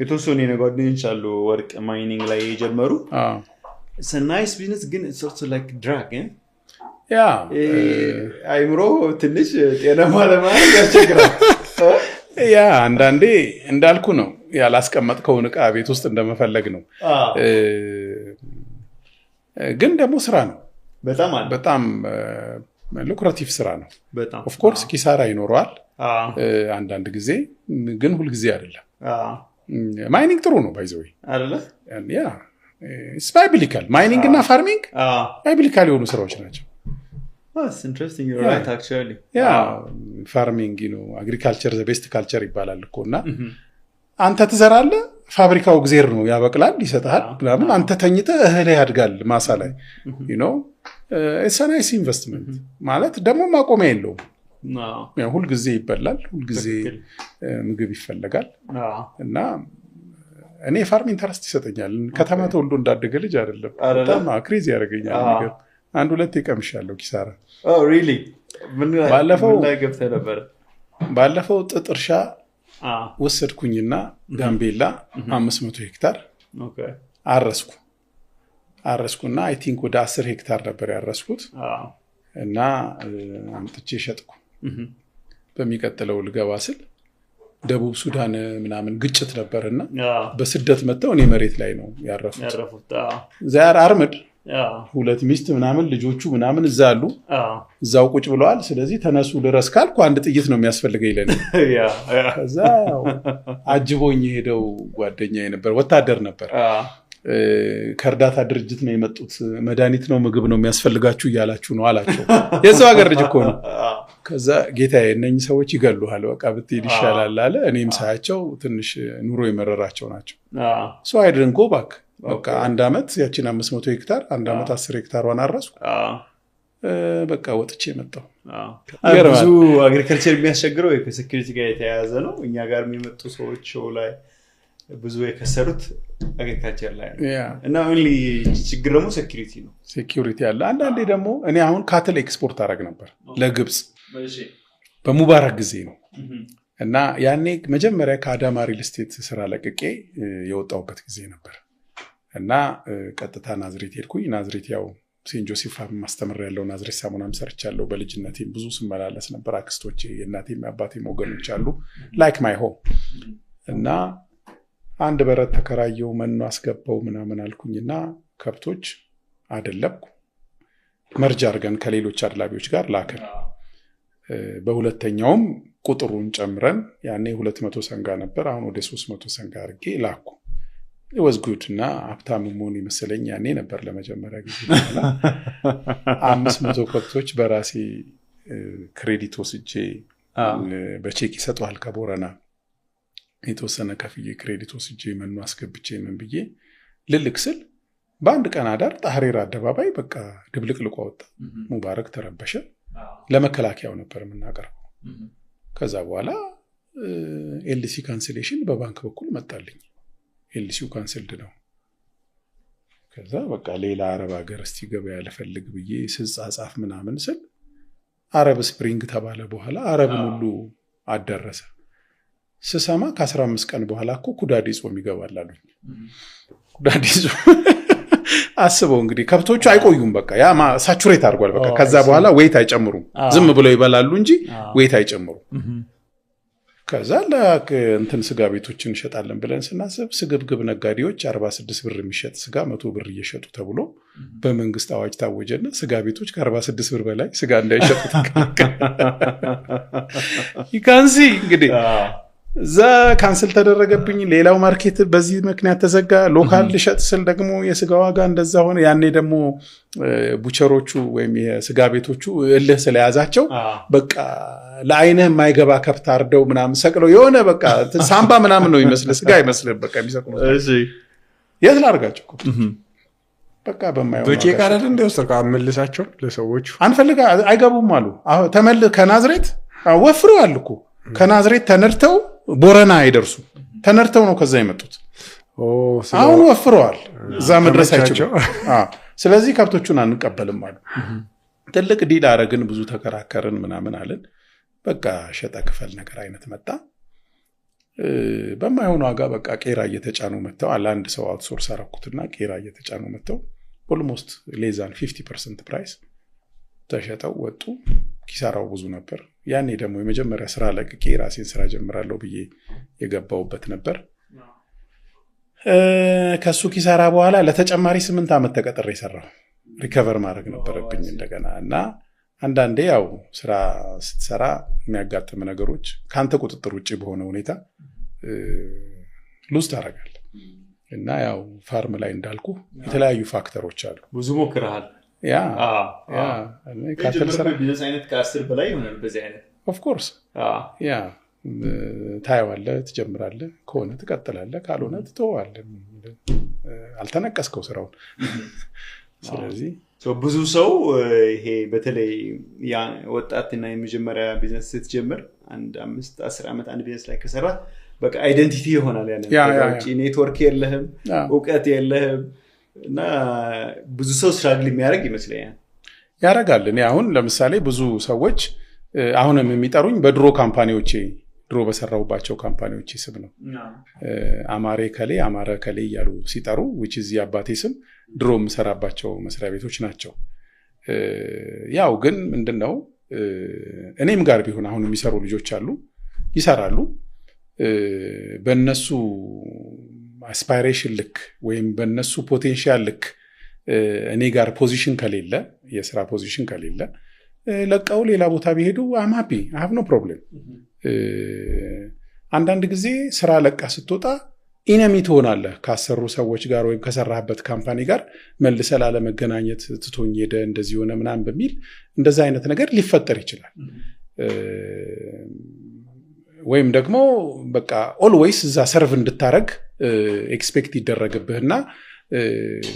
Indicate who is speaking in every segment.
Speaker 1: የተወሰኑ የጓደኞች አሉ ወርቅ ማይኒንግ ላይ የጀመሩ it's a nice business ግን it's also like drug አይምሮ ትንሽ ጤናማ ለማለት ያስቸግራል
Speaker 2: አንዳንዴ እንዳልኩ ነው ያላስቀመጥከውን ዕቃ ቤት ውስጥ እንደመፈለግ ነው ግን ደግሞ ስራ ነው በጣም ሉክራቲቭ ስራ ነው ኦፍ ኮርስ ኪሳራ ይኖረዋል አንዳንድ ጊዜ ግን ሁሉ ጊዜ አይደለም ማይኒንግ ጥሩ ነው ባይ ዘ ወይ
Speaker 1: አይደለ
Speaker 2: it's biblical ማይኒንግ እና ፋርሚንግ biblical የሆኑ ስራዎች ናቸው
Speaker 1: That's interesting. You're right, actually.
Speaker 2: Farming, agriculture is the best culture ይባላል እኮና አንተ ትዘራለህ ፋብሪካው ግዜር ነው ያበቅላል ይሰጣል ምናምን አንተ ተኝተህ እህል ያድጋል ማሳ ላይ it's a nice investment ማለት ደግሞ ማቆሚያ የለውም ሁሉ ጊዜ ይበላል ሁሉ ጊዜ ምግብ ይፈልጋል እና እኔ ፋርም ኢንተረስት ይሰጠኛል ከተማ ተወልዶ እንዳደገ ልጅ አይደለም በጣም ክሬዚ ያደርገኛል ነገር አንድ ሁለት ይቀምሻለሁ ኪሳራ
Speaker 1: really
Speaker 2: ባለፈው ጥጥ እርሻ ወሰድኩኝና ጋምቤላ 500 ሄክታር አረስኩና አይ ቲንክ ወደ 10 ሄክታር ነበር ያረስኩት እና አምጥቼ ሸጥኩ በሚቀጥለው ልገባ ስል ደቡብ ሱዳን ምናምን ግጭት ነበርና በስደት መጣው እኔ መሬት ላይ ነው ያረፉት ዛር አርምድ ሁለት ሚስት ምናምን ልጆቹ ምናምን እዛሉ እዛው ቁጭ ብለዋል ስለዚህ ተነሱ ድረስ ካልኩ አንድ ጥይት ነው የሚያስፈልገው ይለኝ ከዛ አጅቦኝ ሄደው ጓደኛዬ ነበር ወታደር ነበር ከርዳታ ድርጅት ነው የመጡት መድኃኒት ነው ምግብ ነው የሚያስፈልጋችሁ ይያላችሁ ነው አላቸው የዛው ሀገር ልጅ እኮ ነው ከዛ ጌታዬ እነኝ ሰዎች ይገሉሃል በቃ ብትሄድ ይሻላል አለ እኔም ሳያቸው ትንሽ ኑሮ የመረራቸው ናቸው so I didn't go back በቃ አንድ አመት ያቺን 500 ሄክታር አንድ አመት 10 ሄክታሯን አረስኩ በቃ ወጥቼ መጣሁ
Speaker 1: ብዙ አግሪካልቸር የሚያስቸግረው ከሴኩሪቲ ጋር የተያያዘ ነው እኛ ጋር የሚመጡ ሰዎች ላይ ብዙ የከሰሩት አግሪካልቸር ላይ እና only ችግር ደግሞ ሴኩሪቲ አለ አንዳንዴ ደግሞ እኔ አሁን ካትል ኤክስፖርት አደረግ ነበር ለግብጽ በሙባረክ ጊዜ ነው እና ያኔ መጀመሪያ ከአዳማ ሪል ስቴት ስራ ለቅቄ የወጣሁበት ጊዜ ነበር እና ቀጥታ ናዝሬት ሄድኩኝ ናዝሬት ያው ሴንት ጆሴፍ ማስተምር ያለው ናዝሬት ሳሙናም ሰርቻለሁ በልጅነቴ ብዙ ስመላለስ ነበር አክስቶቼ የእናቴም አባቴም ወገኖች አሉ ላይክ ማይ ሆም እና አንድ በረት ተከራየው መኖ አስገባው ምናምን አልኩኝና ከብቶች አደለብኩ መርጃ አርገን ከሌሎች አድላቢዎች ጋር ላከን በሁለተኛውም ቁጥሩን ጨምረን ያኔ 200 ሰንጋ ነበር አሁን ወደ 300 ሰንጋ አርጌ ላኩ it was good እና ሀብታም መሆን ይመስለኝ ያኔ ነበር ለመጀመሪያ ጊዜ 500 ከብቶች በራሴ ክሬዲት ወስጄ በቼክ ይሰጣል ከቦረና የተወሰነ ከፍዬ ክሬዲት ወስጄ መኖ አስገብቼ ምን ብዬ ልልክስል በአንድ ቀን አዳር ጣህሬር አደባባይ በቃ ድብልቅልቁ ወጣ ሙባረክ ተረበሸ ለመከላከያው ነበር የምናቀርበው ከዛ በኋላ ኤልሲ ካንሰሌሽን በባንክ በኩል መጣልኝ ኤልሲው ካንሰልድ ነው ከዛ በቃ ሌላ አረብ ሀገር እስቲ ገበያ ለፈልግ ብዬ ስጻጻፍ ምናምን ስል አረብ ስፕሪንግ ተባለ በኋላ አረብን ሁሉ አደረሰ ስሰማ ከ15 ቀን በኋላ እኮ ኩዳዴ ጾም ይገባል አሉኝ ኩዳዴ ጾም አስበው እንግዲህ ከብቶቹ አይቆዩም በቃ ያ ሳቹሬት አድርጓል በቃ ከዛ በኋላ ዌይት አይጨምሩም ዝም ብለው ይበላሉ እንጂ ዌይት አይጨምሩም ከዛ እንትን ስጋ ቤቶችን እንሸጣለን ብለን ስናስብ ስግብግብ ነጋዴዎች 46 ብር የሚሸጥ ስጋ 100 ብር እየሸጡ ተብሎ በመንግስት አዋጅ ታወጀና ስጋ ቤቶች ከ46 ብር በላይ ስጋ እንዳይሸጡ ይካንሲ እንግዲህ ዛ ካንሰል ተደረገብኝ ሌላው ማርኬት በዚህ ምክንያት ተዘጋ ሎካል ልሸጥ ስል ደግሞ የስጋ ዋጋ እንደዛ ሆነ ያኔ ደግሞ ቡቸሮቹ ወይም የስጋ ቤቶቹ እልህ ስለያዛቸው በቃ ለአይነህ የማይገባ ከብት አርደው ምናምን ሰቅለው የሆነ በቃ ሳምባ ምናምን ነው ይመስል ስጋ ይመስል በቃ የሚሰቅሉ እሺ
Speaker 2: የት ላርጋቸው በቃ በማይሆን
Speaker 3: በቼክ አይደል እንደውስተካ አመልሳቸው ለሰዎች
Speaker 2: አንፈልጋ አይገቡም አሉ ከናዝሬት ወፍረው አልኩ ከናዝሬት ተነርተው ቦረና አይደርሱ ተነርተው ነው ከዛ የመጡት አሁን ወፍረዋል እዛ መድረሳቸው ስለዚህ ከብቶቹን አንቀበልም አሉ ትልቅ ዲል አረግን ብዙ ተከራከርን ምናምን አለን በቃ ሸጣ ክፈል ነገር አይነት መጣ በማይሆን ዋጋ በቃ ቄራ እየተጫኑ መጥተው አንድ ሰው አውትሶርስ አረኩትና ቄራ እየተጫኑ መጥተው ኦልሞስት ሌዛን 50% ፕራይስ ተሸጠው ወጡ። ኪሳራው ብዙ ነበር። ያኔ ደግሞ የመጀመሪያ ስራ ለቅቄ ራሴን ስራ ጀምራለሁ ብዬ የገባውበት ነበር። ከሱ ኪሳራ በኋላ ለተጨማሪ 8 ዓመት ተቀጥሬ ሰራው። ሪከቨር ማድረግ ነበረብኝ እንደገና እና አንዳንዴ ያው ስራ ስትሰራ የሚያጋጥም ነገሮች ካንተ ቁጥጥር ውጪ በሆነ ሁኔታ ሉዝ ታደርጋለህ እና ያው ፋርም ላይ እንዳልኩ የተለያዩ ፋክተሮች አሉ።
Speaker 4: ብዙ ሞክረሃል?
Speaker 2: ያ
Speaker 4: ካተል ሰራ ቢዝነስ አይነት ከ10 በላይ ይሆናል በዚህ አይነት
Speaker 2: ኦፍ ኮርስ ያ ታየዋለህ፣ ትጀምራለህ፣ ከሆነ ትቀጥላለህ፣ ካልሆነ ትተዋለህ። አልተነቀስከው ስራውን። ስለዚህ
Speaker 4: ብዙ ሰው ይሄ በተለይ ያ ወጣትና የመጀመሪያ ቢዝነስ ስትጀምር 5-10 ዓመት አንድ ቢዝነስ ላይ ከሰራ በቃ አይደንቲቲ ይሆናል። ያንን ኔትወርክ የለህም፣ እውቀት የለህም እና ብዙ ሰው ስትራግል የሚያደርግ ይመስለኛል።
Speaker 2: ያደርጋል። እኔ አሁን ለምሳሌ ብዙ ሰዎች አሁንም የሚጠሩኝ በድሮ ካምፓኒዎቼ ድሮ በሰራሁባቸው ካምፓኒዎቼ ስም ነው። አማሬ ከሌ አማረ ከሌ እያሉ ሲጠሩ which is የአባቴ ስም ድሮ የምሰራባቸው መስሪያ ቤቶች ናቸው። ያው ግን ምንድነው እኔም ጋር ቢሆን አሁን የሚሰሩ ልጆች አሉ፣ ይሰራሉ። በእነሱ አስፓይሬሽን ልክ ወይም በእነሱ ፖቴንሻል ልክ እኔ ጋር ፖዚሽን ከሌለ፣ የስራ ፖዚሽን ከሌለ ለቀው ሌላ ቦታ ቢሄዱ I'm happy, I have no problem። አንዳንድ ጊዜ ስራ ለቃ ስትወጣ ኢነሚ ትሆናለህ ካሰሩ ሰዎች ጋር ወይም ከሰራህበት ካምፓኒ ጋር መልሰህ ላለመገናኘት ትቶኝ ሄደ እንደዚህ ሆነ ምናምን በሚል እንደዛ አይነት ነገር ሊፈጠር ይችላል። ወይም ደግሞ በቃ ኦልዌይስ እዛ ሰርቭ እንድታረግ ኤክስፔክት ይደረግብህና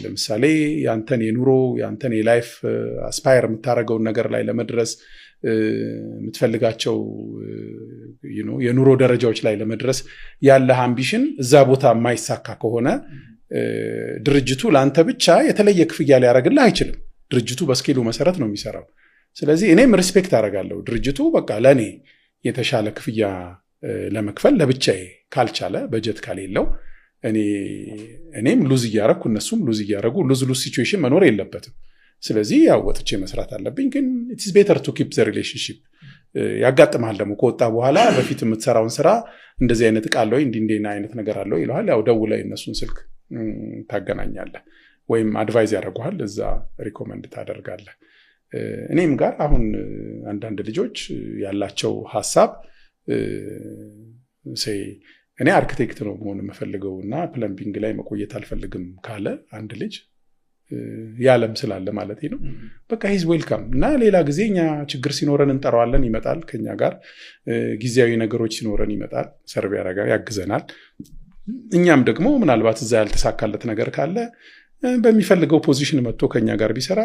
Speaker 2: ለምሳሌ ያንተን የኑሮ ያንተን የላይፍ አስፓየር የምታረገውን ነገር ላይ ለመድረስ የምትፈልጋቸው የኑሮ ደረጃዎች ላይ ለመድረስ ያለ አምቢሽን እዛ ቦታ የማይሳካ ከሆነ ድርጅቱ ለአንተ ብቻ የተለየ ክፍያ ሊያደርግልህ አይችልም። ድርጅቱ በስኬሉ መሰረት ነው የሚሰራው። ስለዚህ እኔም ሪስፔክት አደርጋለሁ። ድርጅቱ በቃ ለእኔ የተሻለ ክፍያ ለመክፈል ለብቻዬ ካልቻለ በጀት ካሌለው እኔም ሉዝ እያረኩ እነሱም ሉዝ እያረጉ ሉዝ ሲቹዌሽን መኖር የለበትም። ስለዚህ ያው ወጥቼ መስራት አለብኝ። ግን it is better to keep the relationship። ያጋጥማል ደግሞ ከወጣ በኋላ በፊት የምትሰራውን ስራ እንደዚህ አይነት ቃል ወይ እንዲህ አይነት ነገር አለው ይልሃል። ያው ደውለህ እነሱን ስልክ ታገናኛለህ ወይም አድቫይዝ ያደርጉሃል፣ እዛ ሪኮመንድ ታደርጋለህ። እኔም ጋር አሁን አንዳንድ ልጆች ያላቸው ሐሳብ እኔ አርኪቴክት ነው መሆን የምፈልገው እና ፕለምቢንግ ላይ መቆየት አልፈልግም ካለ አንድ ልጅ ያለም ስላለ ማለት ነው በቃ ሂዝ ዌልካም እና ሌላ ጊዜ እኛ ችግር ሲኖረን እንጠራዋለን፣ ይመጣል ከኛ ጋር። ጊዜያዊ ነገሮች ሲኖረን ይመጣል፣ ሰርቭ ያደርጋል፣ ያግዘናል። እኛም ደግሞ ምናልባት እዛ ያልተሳካለት ነገር ካለ በሚፈልገው ፖዚሽን መጥቶ ከኛ ጋር ቢሰራ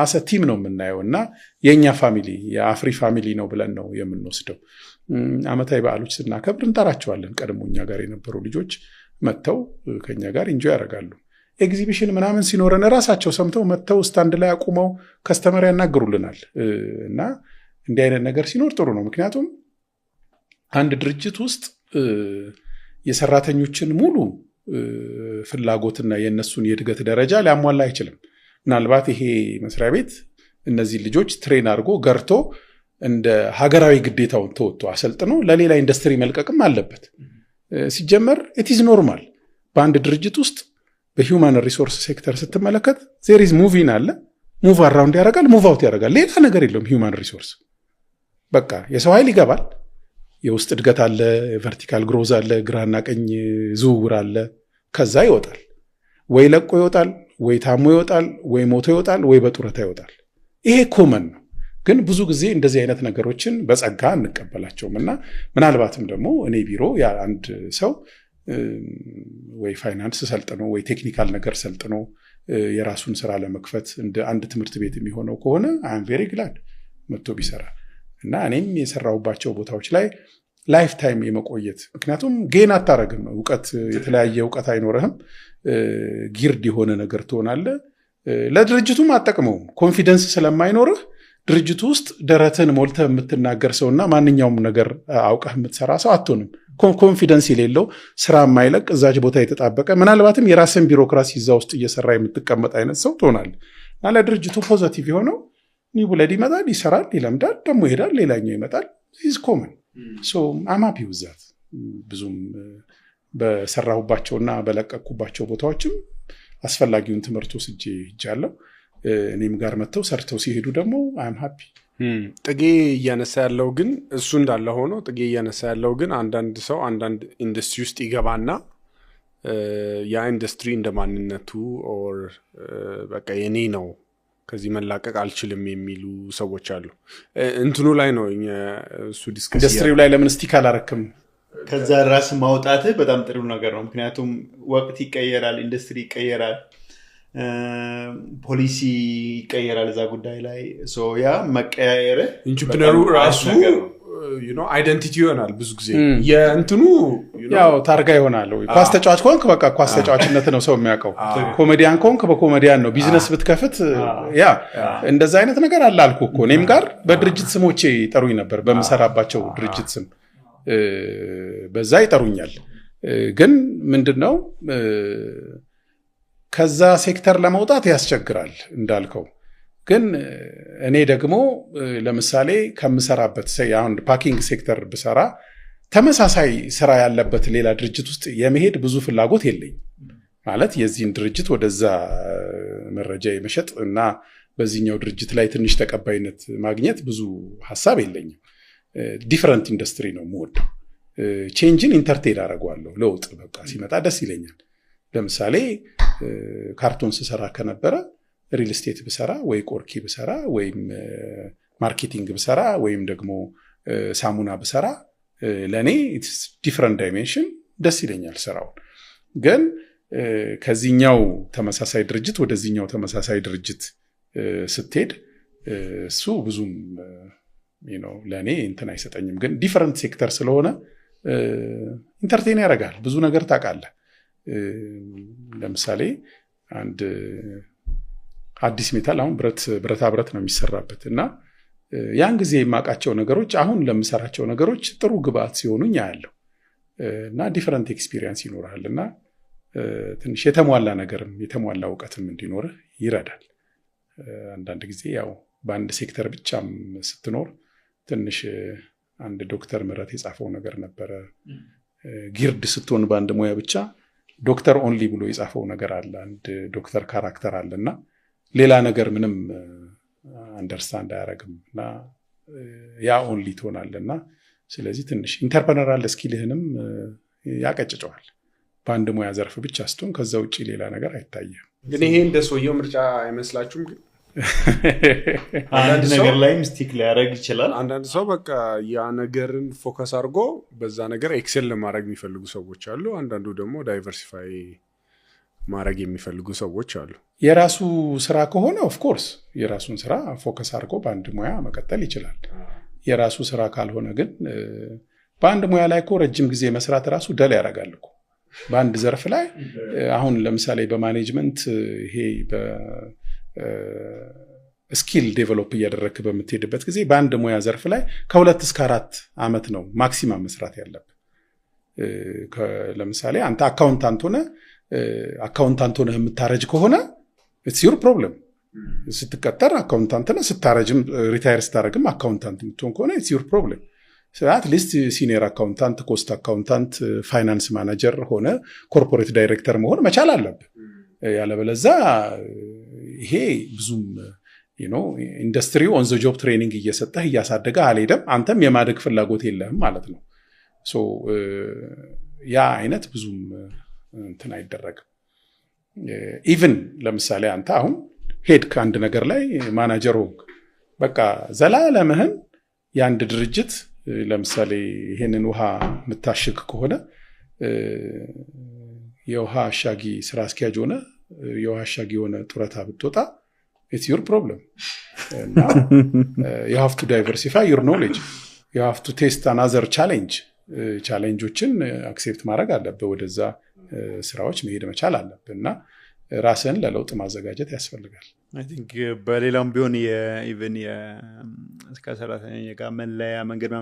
Speaker 2: አሰ ቲም ነው የምናየው እና የኛ ፋሚሊ የአፍሪ ፋሚሊ ነው ብለን ነው የምንወስደው። አመታዊ በዓሎች ስናከብር እንጠራቸዋለን። ቀድሞ እኛ ጋር የነበሩ ልጆች መጥተው ከኛ ጋር ኢንጆይ ያደርጋሉ። ኤግዚቢሽን ምናምን ሲኖረን ራሳቸው ሰምተው መጥተው ስታንድ ላይ አቁመው ከስተመር ያናግሩልናል እና እንዲህ አይነት ነገር ሲኖር ጥሩ ነው። ምክንያቱም አንድ ድርጅት ውስጥ የሰራተኞችን ሙሉ ፍላጎትና የነሱን የእድገት ደረጃ ሊያሟላ አይችልም። ምናልባት ይሄ መስሪያ ቤት እነዚህ ልጆች ትሬን አድርጎ ገርቶ እንደ ሀገራዊ ግዴታውን ተወጥቶ አሰልጥኖ ለሌላ ኢንዱስትሪ መልቀቅም አለበት። ሲጀመር it is normal በአንድ ድርጅት ውስጥ በሂውማን ሪሶርስ ሴክተር ስትመለከት there is move in አለ፣ move around ያደርጋል፣ move out ያደርጋል። ሌላ ነገር የለውም። ሂውማን ሪሶርስ በቃ የሰው ኃይል ይገባል፣ የውስጥ እድገት አለ፣ ቨርቲካል ግሮዝ አለ፣ ግራና ቀኝ ዝውውር አለ። ከዛ ይወጣል፣ ወይ ለቆ ይወጣል፣ ወይ ታሞ ይወጣል፣ ወይ ሞቶ ይወጣል፣ ወይ በጡረታ ይወጣል። ይሄ ኮመን ነው። ግን ብዙ ጊዜ እንደዚህ አይነት ነገሮችን በጸጋ እንቀበላቸውም እና ምናልባትም ደግሞ እኔ ቢሮ ያ አንድ ሰው ወይ ፋይናንስ ሰልጥኖ ወይ ቴክኒካል ነገር ሰልጥኖ የራሱን ስራ ለመክፈት እንደ አንድ ትምህርት ቤት የሚሆነው ከሆነ አም ቬሪ ግላድ መጥቶ ቢሰራ እና እኔም የሰራሁባቸው ቦታዎች ላይ ላይፍ ታይም የመቆየት ምክንያቱም ጌን አታረግም። እውቀት የተለያየ እውቀት አይኖርህም። ጊርድ የሆነ ነገር ትሆናለህ። ለድርጅቱም አጠቅመውም ኮንፊደንስ ስለማይኖርህ ድርጅቱ ውስጥ ደረትን ሞልተህ የምትናገር ሰውና ማንኛውም ነገር አውቀህ የምትሰራ ሰው አትሆንም። ኮንፊደንስ የሌለው ስራ የማይለቅ እዛች ቦታ የተጣበቀ ምናልባትም የራስን ቢሮክራሲ እዛ ውስጥ እየሰራ የምትቀመጥ አይነት ሰው ትሆናለህ። እና ለድርጅቱ ፖዘቲቭ የሆነው ኒው ብለድ ይመጣል፣ ይሰራል፣ ይለምዳል፣ ደግሞ ይሄዳል፣ ሌላኛው ይመጣል። ኢዝ ኮመን ሶ አማፒ ውዛት ብዙም በሰራሁባቸውና በለቀቅኩባቸው ቦታዎችም አስፈላጊውን ትምህርት ወስጄ ሄጃለሁ። እኔም ጋር መጥተው ሰርተው ሲሄዱ ደግሞ አም ሃፒ።
Speaker 3: ጥጌ እያነሳ ያለው ግን እሱ እንዳለ ሆኖ ጥጌ እያነሳ ያለው ግን አንዳንድ ሰው አንዳንድ ኢንዱስትሪ ውስጥ ይገባና ያ ኢንዱስትሪ እንደ ማንነቱ ኦር በቃ የኔ ነው ከዚህ መላቀቅ አልችልም የሚሉ ሰዎች አሉ። እንትኑ ላይ ነው እሱ ዲስከስ
Speaker 2: ኢንዱስትሪው ላይ ለምን ስቲክ አላረክም?
Speaker 4: ከዛ ራስ ማውጣት በጣም ጥሩ ነገር ነው። ምክንያቱም ወቅት ይቀየራል፣ ኢንዱስትሪ ይቀየራል፣ ፖሊሲ ይቀየራል እዛ ጉዳይ ላይ ያ መቀያየር
Speaker 3: ኢንተርፕረነሩ ራሱ አይደንቲቲ ይሆናል። ብዙ ጊዜ የእንትኑ
Speaker 2: ያው ታርጋ ይሆናል። ኳስ ተጫዋች ከሆንክ በቃ ኳስ ተጫዋችነት ነው ሰው የሚያውቀው። ኮሜዲያን ከሆንክ በኮሜዲያን ነው። ቢዝነስ ብትከፍት ያ እንደዛ አይነት ነገር አለ አልኩ እኮ። እኔም ጋር በድርጅት ስሞቼ ይጠሩኝ ነበር፣ በምሰራባቸው ድርጅት ስም በዛ ይጠሩኛል። ግን ምንድነው ከዛ ሴክተር ለመውጣት ያስቸግራል እንዳልከው። ግን እኔ ደግሞ ለምሳሌ ከምሰራበት አሁን ፓኪንግ ሴክተር ብሰራ ተመሳሳይ ስራ ያለበት ሌላ ድርጅት ውስጥ የመሄድ ብዙ ፍላጎት የለኝም። ማለት የዚህን ድርጅት ወደዛ መረጃ የመሸጥ እና በዚህኛው ድርጅት ላይ ትንሽ ተቀባይነት ማግኘት ብዙ ሐሳብ የለኝም። ዲፈረንት ኢንዱስትሪ ነው የምወደው። ቼንጅን ኢንተርቴን አደርገዋለሁ። ለውጥ በቃ ሲመጣ ደስ ይለኛል። ለምሳሌ ካርቶን ስሰራ ከነበረ ሪል ስቴት ብሰራ ወይ ቆርኪ ብሰራ ወይም ማርኬቲንግ ብሰራ ወይም ደግሞ ሳሙና ብሰራ ለኔ ዲፈረንት ዳይሜንሽን ደስ ይለኛል ስራውን። ግን ከዚህኛው ተመሳሳይ ድርጅት ወደዚህኛው ተመሳሳይ ድርጅት ስትሄድ እሱ ብዙም ለኔ እንትን አይሰጠኝም። ግን ዲፈረንት ሴክተር ስለሆነ ኢንተርቴን ያደርጋል። ብዙ ነገር ታውቃለህ። ለምሳሌ አንድ አዲስ ሜታል አሁን ብረታ ብረት ነው የሚሰራበት እና ያን ጊዜ የማውቃቸው ነገሮች አሁን ለምሰራቸው ነገሮች ጥሩ ግብአት ሲሆኑኝ ያለው እና ዲፈረንት ኤክስፒሪየንስ ይኖራል እና ትንሽ የተሟላ ነገርም የተሟላ እውቀትም እንዲኖርህ ይረዳል። አንዳንድ ጊዜ ያው በአንድ ሴክተር ብቻም ስትኖር ትንሽ አንድ ዶክተር ምረት የጻፈው ነገር ነበረ። ጊርድ ስትሆን በአንድ ሙያ ብቻ ዶክተር ኦንሊ ብሎ የጻፈው ነገር አለ። አንድ ዶክተር ካራክተር አለና ሌላ ነገር ምንም አንደርስታንድ አያደርግም እና ያ ኦንሊ ትሆናለና ስለዚህ ትንሽ ኢንተርፕረነራል ስኪልህንም ያቀጭጨዋል። በአንድ ሙያ ዘርፍ ብቻ ስትሆን ከዛ ውጪ ሌላ ነገር አይታየም።
Speaker 3: ግን ይሄ እንደ ሰውየው ምርጫ አይመስላችሁም? ግን
Speaker 4: አንድ ነገር ላይ ሚስቲክ ሊያደርግ ይችላል።
Speaker 3: አንዳንድ ሰው በቃ ያ ነገርን ፎከስ አድርጎ በዛ ነገር ኤክሴል ለማድረግ የሚፈልጉ ሰዎች አሉ። አንዳንዱ ደግሞ ዳይቨርሲፋይ ማድረግ የሚፈልጉ ሰዎች አሉ።
Speaker 2: የራሱ ስራ ከሆነ ኦፍ ኮርስ የራሱን ስራ ፎከስ አድርጎ በአንድ ሙያ መቀጠል ይችላል። የራሱ ስራ ካልሆነ ግን በአንድ ሙያ ላይ እኮ ረጅም ጊዜ መስራት ራሱ ደል ያደርጋል እኮ። በአንድ ዘርፍ ላይ አሁን ለምሳሌ በማኔጅመንት ይሄ ስኪል ዴቨሎፕ እያደረግክ በምትሄድበት ጊዜ በአንድ ሙያ ዘርፍ ላይ ከ2 እስከ 4 ዓመት ነው ማክሲማም መስራት ያለብህ። ለምሳሌ አንተ አካውንታንት ሆነህ የምታረጅ ከሆነ ኢትስ ዩር ፕሮብለም። ስትቀጠር አካውንታንት ነህ፣ ስታረጅም ሪታየር ስታረግም አካውንታንት የምትሆን ከሆነ ኢትስ ዩር ፕሮብለም። አትሊስት ሲኒየር አካውንታንት፣ ኮስት አካውንታንት፣ ፋይናንስ ማናጀር ሆነ ኮርፖሬት ዳይሬክተር መሆን መቻል አለብህ። ያለበለዛ ይሄ ብዙም ኢንዱስትሪው ኦን ዘ ጆብ ትሬኒንግ እየሰጠህ እያሳደገ አልሄደም፣ አንተም የማደግ ፍላጎት የለህም ማለት ነው። ያ አይነት ብዙም እንትን አይደረግም። ኢቭን ለምሳሌ አንተ አሁን ሄድ ከአንድ ነገር ላይ ማናጀር ሆንክ፣ በቃ ዘላለምህን የአንድ ድርጅት ለምሳሌ ይሄንን ውሃ የምታሽግ ከሆነ የውሃ አሻጊ ስራ አስኪያጅ ሆነ የውሃ አሻጊ የሆነ ጡረታ ብትወጣ it's your problem. Now you have to diversify your knowledge. You have to test another challenge. ቻሌንጆችን አክሴፕት ማድረግ አለብህ። ወደዛ ስራዎች መሄድ መቻል አለብህ እና ራስን ለለውጥ ማዘጋጀት ያስፈልጋል።
Speaker 4: አይ ቲንክ በሌላም ቢሆን ኢቨን እስከ ሰራተኛ ጋር መለያ መንገድ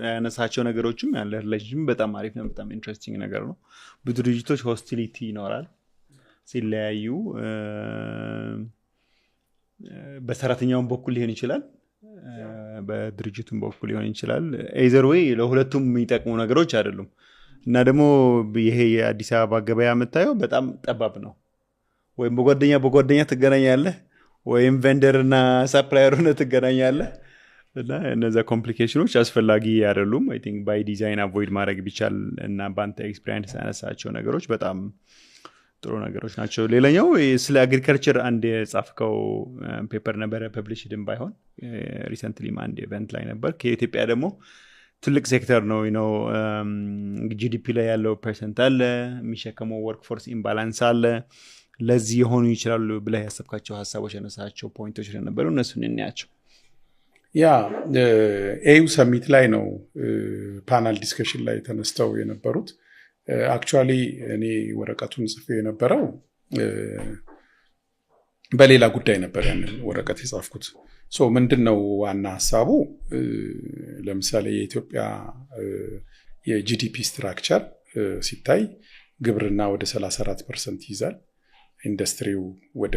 Speaker 4: ያነሳቸው ነገሮችም ያለ ሪሌሽን በጣም አሪፍ ነው። በጣም ኢንትረስቲንግ ነገር ነው። ብዙ ድርጅቶች ሆስቲሊቲ ይኖራል ሲለያዩ፣ በሰራተኛውም በኩል ሊሆን ይችላል፣ በድርጅቱም በኩል ሊሆን ይችላል። ኤዘር ዌይ ለሁለቱም የሚጠቅሙ ነገሮች አይደሉም። እና ደግሞ ይሄ የአዲስ አበባ ገበያ የምታየው በጣም ጠባብ ነው። ወይም በጓደኛ ትገናኛለህ ወይም ቬንደር እና ሳፕላየር ሆነ ትገናኛለህ። እና እነዛ ኮምፕሊኬሽኖች አስፈላጊ አይደሉም። አይ ቲንክ ባይ ዲዛይን አቮይድ ማድረግ ቢቻል እና በአንተ ኤክስፒሪየንስ ያነሳቸው ነገሮች በጣም ጥሩ ነገሮች ናቸው። ሌላኛው ስለ አግሪካልቸር አንድ የጻፍከው ፔፐር ነበረ፣ ፐብሊሽድም ባይሆን ሪሰንትሊም አንድ ኢቨንት ላይ ነበር። ከኢትዮጵያ ደግሞ ትልቅ ሴክተር ነው ነው ጂዲፒ ላይ ያለው ፐርሰንት አለ፣ የሚሸከመው ወርክፎርስ ኢምባላንስ አለ። ለዚህ የሆኑ ይችላሉ ብለህ ያሰብካቸው ሀሳቦች ያነሳቸው ፖይንቶች ነበሩ፣ እነሱን እንያቸው።
Speaker 2: ያ ኤዩ ሰሚት ላይ ነው ፓናል ዲስከሽን ላይ ተነስተው የነበሩት። አክቹዋሊ እኔ ወረቀቱን ጽፌ የነበረው በሌላ ጉዳይ ነበር ያንን ወረቀት የጻፍኩት። ምንድነው ዋና ሀሳቡ? ለምሳሌ የኢትዮጵያ የጂዲፒ ስትራክቸር ሲታይ ግብርና ወደ 34% ይይዛል፣ ኢንዱስትሪው ወደ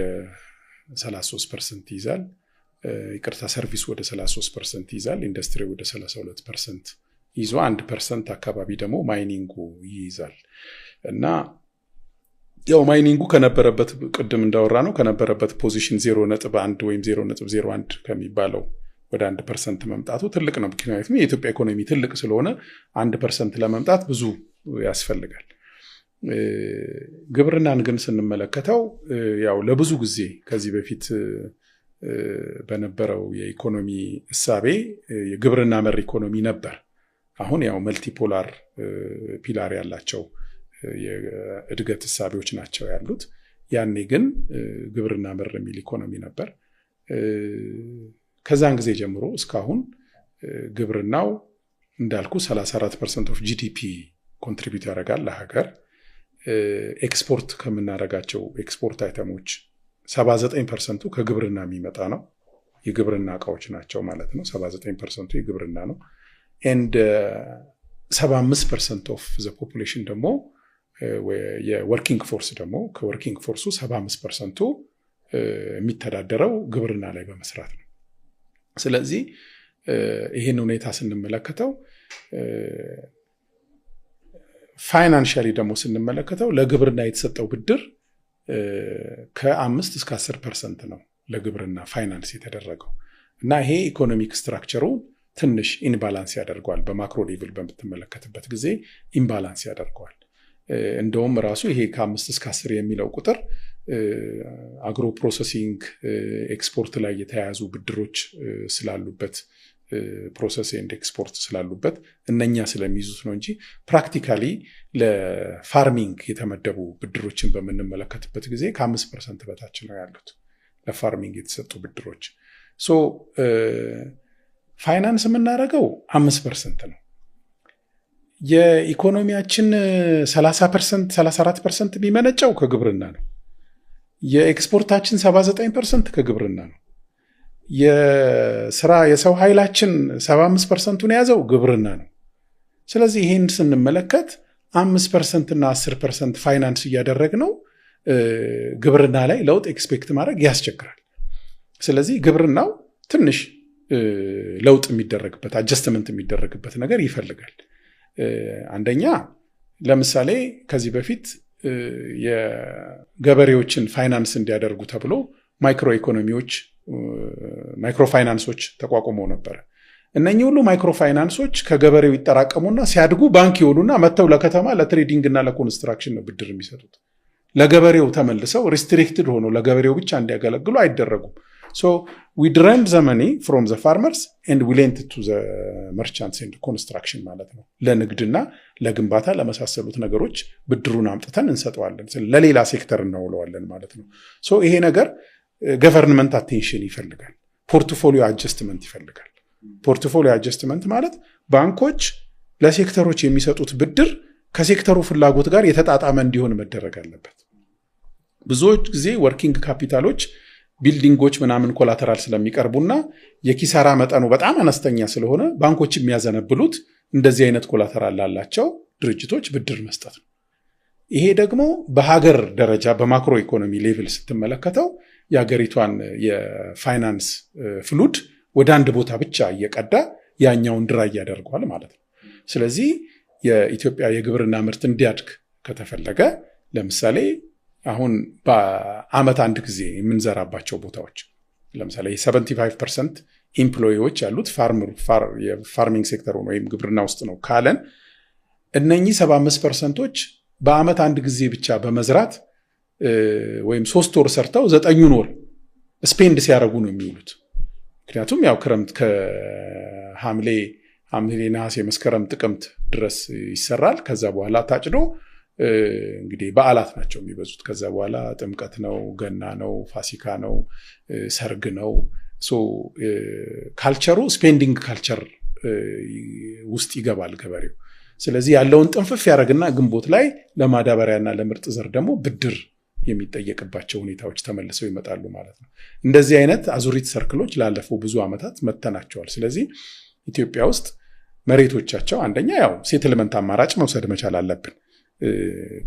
Speaker 2: 33% ይይዛል፣ ይቅርታ ሰርቪስ ወደ 33% ይይዛል፣ ኢንዱስትሪው ወደ 32% ይዞ 1% አካባቢ ደግሞ ማይኒንጉ ይይዛል። እና ያው ማይኒንጉ ከነበረበት ቅድም እንዳወራ ነው ከነበረበት ፖዚሽን 0.1 ወይም 0.01 ከሚባለው ወደ 1% መምጣቱ ትልቅ ነው። ምክንያቱም የኢትዮጵያ ኢኮኖሚ ትልቅ ስለሆነ 1% ለመምጣት ብዙ ያስፈልጋል። ግብርናን ግን ስንመለከተው ያው ለብዙ ጊዜ ከዚህ በፊት በነበረው የኢኮኖሚ እሳቤ የግብርና መር ኢኮኖሚ ነበር። አሁን ያው መልቲፖላር ፒላር ያላቸው የእድገት እሳቤዎች ናቸው ያሉት። ያኔ ግን ግብርና መር የሚል ኢኮኖሚ ነበር። ከዛን ጊዜ ጀምሮ እስካሁን ግብርናው እንዳልኩ 34% ኦፍ ጂዲፒ ኮንትሪቢዩት ያደርጋል ለሀገር። ኤክስፖርት ከምናደርጋቸው ኤክስፖርት አይተሞች 79% ከግብርና የሚመጣ ነው። የግብርና እቃዎች ናቸው ማለት ነው። 79% የግብርና ነው። and 75% of the population ደግሞ የወርኪንግ ፎርስ ደግሞ ከወርኪንግ ፎርሱ 75% የሚተዳደረው ግብርና ላይ በመስራት ነው። ስለዚህ ይህን ሁኔታ ስንመለከተው ፋይናንሻሊ ደግሞ ስንመለከተው ለግብርና የተሰጠው ብድር ከ5 እስከ 10% ነው ለግብርና ፋይናንስ የተደረገው። እና ይሄ ኢኮኖሚክ ስትራክቸሩ ትንሽ ኢንባላንስ ያደርገዋል። በማክሮ ሌቭል በምትመለከትበት ጊዜ ኢምባላንስ ያደርገዋል። እንደውም ራሱ ይሄ ከ5 እስከ 10 የሚለው ቁጥር አግሮ ፕሮሰሲንግ ኤክስፖርት ላይ የተያያዙ ብድሮች ስላሉበት ፕሮሰስ ኤንድ ኤክስፖርት ስላሉበት እነኛ ስለሚይዙት ነው እንጂ ፕራክቲካሊ ለፋርሚንግ የተመደቡ ብድሮችን በምንመለከትበት ጊዜ ከ5% በታች ነው ያሉት ለፋርሚንግ የተሰጡ ብድሮች። ፋይናንስ የምናደርገው 5% ነው። የኢኮኖሚያችን 30% 34% የሚመነጨው ከግብርና ነው። የኤክስፖርታችን 79% ከግብርና ነው። የሰው ኃይላችን 75%ን የያዘው ግብርና ነው። ስለዚህ ይሄን ስንመለከት 5% እና 10% ፋይናንስ እያደረግነው ግብርና ላይ ለውጥ ኤክስፔክት ማድረግ ያስቸግራል። ስለዚህ ግብርናው ትንሽ ለውጥ የሚደረግበት አጀስትመንት የሚደረግበት ነገር ይፈልጋል። አንደኛ ለምሳሌ ከዚህ በፊት የገበሬዎችን ፋይናንስ እንዲያደርጉ ተብሎ ማይክሮ ኢኮኖሚዎች ማይክሮ ፋይናንሶች ተቋቁመው ነበር። እነኚህ ሁሉ ማይክሮ ፋይናንሶች ከገበሬው ይጠራቀሙና ሲያድጉ ባንክ ይሆኑና መተው ለከተማ ለትሬዲንግ እና ለኮንስትራክሽን ነው ብድር የሚሰጡት። ለገበሬው ተመልሰው ሪስትሪክትድ ሆኖ ለገበሬው ብቻ እንዲያገለግሉ አይደረጉም። So we drained the money from the farmers and we lent it to the merchants and construction ማለት ነው። ለንግድና ለግንባታ ለመሳሰሉት ነገሮች ብድሩን አምጥተን እንሰጠዋለን፣ ለሌላ ሴክተር እናውለዋለን ማለት ነው። ይሄ ነገር ገቨርንመንት አቴንሽን ይፈልጋል፣ ፖርትፎሊዮ አጀስትመንት ይፈልጋል። ፖርትፎሊዮ አጀስትመንት ማለት ባንኮች ለሴክተሮች የሚሰጡት ብድር ከሴክተሩ ፍላጎት ጋር የተጣጣመ እንዲሆን መደረግ አለበት። ብዙዎች ጊዜ ወርኪንግ ካፒታሎች ቢልዲንጎች ምናምን ኮላተራል ስለሚቀርቡና የኪሳራ መጠኑ በጣም አነስተኛ ስለሆነ ባንኮች የሚያዘነብሉት እንደዚህ አይነት ኮላተራል ላላቸው ድርጅቶች ብድር መስጠት ነው። ይሄ ደግሞ በሀገር ደረጃ በማክሮ ኢኮኖሚ ሌቭል ስትመለከተው የሀገሪቷን የፋይናንስ ፍሉድ ወደ አንድ ቦታ ብቻ እየቀዳ ያኛውን ድራይ ያደርገዋል ማለት ነው። ስለዚህ የኢትዮጵያ የግብርና ምርት እንዲያድግ ከተፈለገ ለምሳሌ አሁን በአመት አንድ ጊዜ የምንዘራባቸው ቦታዎች ለምሳሌ 75% ኢምፕሎይዎች ያሉት የፋርሚንግ ሴክተር ወይም ግብርና ውስጥ ነው ካለን እነኚህ 75%ዎች በአመት አንድ ጊዜ ብቻ በመዝራት ወይም 3 ወር ሰርተው 9 ወር ስፔንድ ሲያደርጉ ነው የሚውሉት። ምክንያቱም ያው ክረምት ከሐምሌ ነሐሴ፣ መስከረም፣ ጥቅምት ድረስ ይሰራል። ከዛ በኋላ ታጭዶ እንግዲህ በዓላት ናቸው የሚበዙት። ከዛ በኋላ ጥምቀት ነው፣ ገና ነው፣ ፋሲካ ነው፣ ሰርግ ነው። ካልቸሩ ስፔንዲንግ ካልቸር ውስጥ ይገባል ገበሬው። ስለዚህ ያለውን ጥንፍፍ ያደርግና ግንቦት ላይ ለማዳበሪያና ለምርጥ ዘር ደግሞ ብድር የሚጠየቅባቸው ሁኔታዎች ተመልሰው ይመጣሉ ማለት ነው። እንደዚህ አይነት አዙሪት ሰርክሎች ላለፈው ብዙ ዓመታት መተናቸዋል። ስለዚህ ኢትዮጵያ ውስጥ መሬቶቻቸው አንደኛ ያው ሴትልመንት አማራጭ መውሰድ መቻል አለብን።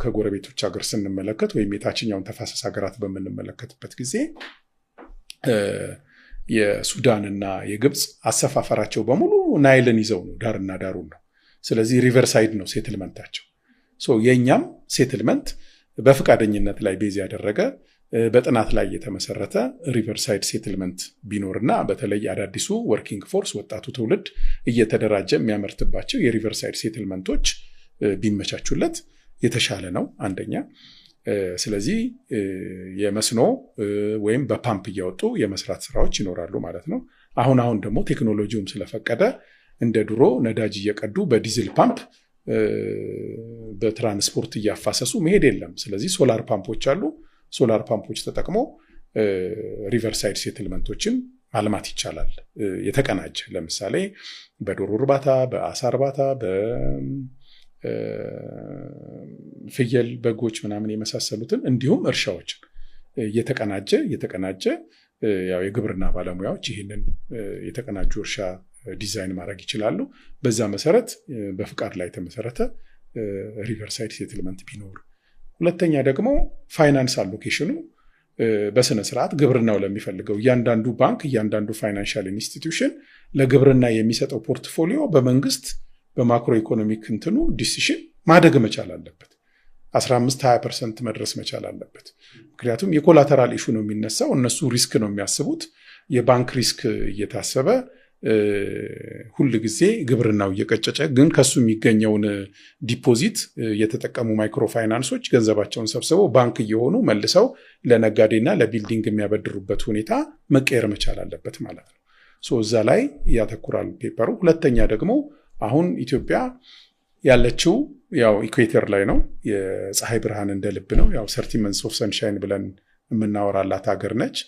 Speaker 2: ከጎረቤቶች ሀገር ስንመለከት ወይም የታችኛውን ተፋሰስ ሀገራት በምንመለከትበት ጊዜ የሱዳንና የግብፅ አሰፋፈራቸው በሙሉ ናይልን ይዘው ነው፣ ዳርና ዳሩን ነው። ስለዚህ ሪቨርሳይድ ነው ሴትልመንታቸው። የእኛም ሴትልመንት በፈቃደኝነት ላይ ቤዝ ያደረገ በጥናት ላይ የተመሰረተ ሪቨርሳይድ ሴትልመንት ቢኖርና በተለይ አዳዲሱ ወርኪንግ ፎርስ ወጣቱ ትውልድ እየተደራጀ የሚያመርትባቸው የሪቨርሳይድ ሴትልመንቶች ቢመቻቹለት የተሻለ ነው አንደኛ። ስለዚህ የመስኖ ወይም በፓምፕ እያወጡ የመስራት ስራዎች ይኖራሉ ማለት ነው። አሁን ደግሞ ቴክኖሎጂውም ስለፈቀደ እንደ ድሮ ነዳጅ እየቀዱ በዲዝል ፓምፕ በትራንስፖርት እያፋሰሱ መሄድ የለም። ስለዚህ ሶላር ፓምፖች አሉ። ሶላር ፓምፖች ተጠቅሞ ሪቨርሳይድ ሴትልመንቶችን ማልማት ይቻላል። የተቀናጀ ለምሳሌ በዶሮ እርባታ፣ በአሳ እርባታ፣ በፍየል በጎች ምናምን የመሳሰሉትን እንዲሁም እርሻዎችን የተቀናጀ ያው የግብርና ባለሙያዎች ይህንን የተቀናጁ እርሻ ዲዛይን ማድረግ ይችላሉ። በዛ መሰረት በፍቃድ ላይ የተመሰረተ ሪቨርሳይድ ሴትልመንት ቢኖር። ሁለተኛ ደግሞ ፋይናንስ አሎኬሽኑ በስነ ስርዓት ግብርናው ለሚፈልገው እያንዳንዱ ባንክ፣ እያንዳንዱ ፋይናንሻል ኢንስቲትዩሽን ለግብርና የሚሰጠው ፖርትፎሊዮ በመንግስት በማክሮ ኢኮኖሚክ እንትኑ ዲሲሽን ማደግ መቻል አለበት። 15-20% መድረስ መቻል አለበት። ምክንያቱም የኮላተራል ኢሹ ነው የሚነሳው። እነሱ ሪስክ ነው የሚያስቡት። የባንክ ሪስክ እየታሰበ ሁል ጊዜ ግብርናው እየቀጨጨ ግን ከሱ የሚገኘውን ዲፖዚት የተጠቀሙ ማይክሮ ፋይናንሶች ገንዘባቸውን ሰብስበው ባንክ እየሆኑ መልሰው ለነጋዴና ለቢልዲንግ የሚያበድሩበት ሁኔታ መቀየር መቻል አለበት ማለት ነው። እዛ ላይ ያተኩራል ፔፐሩ። ሁለተኛ ደግሞ አሁን ኢትዮጵያ ያለችው ያው ኢኩዌተር ላይ ነው። የፀሐይ ብርሃን እንደ ልብ ነው። ያው 30 months of sunshine ብለን የምናወራላት ሀገር ነች።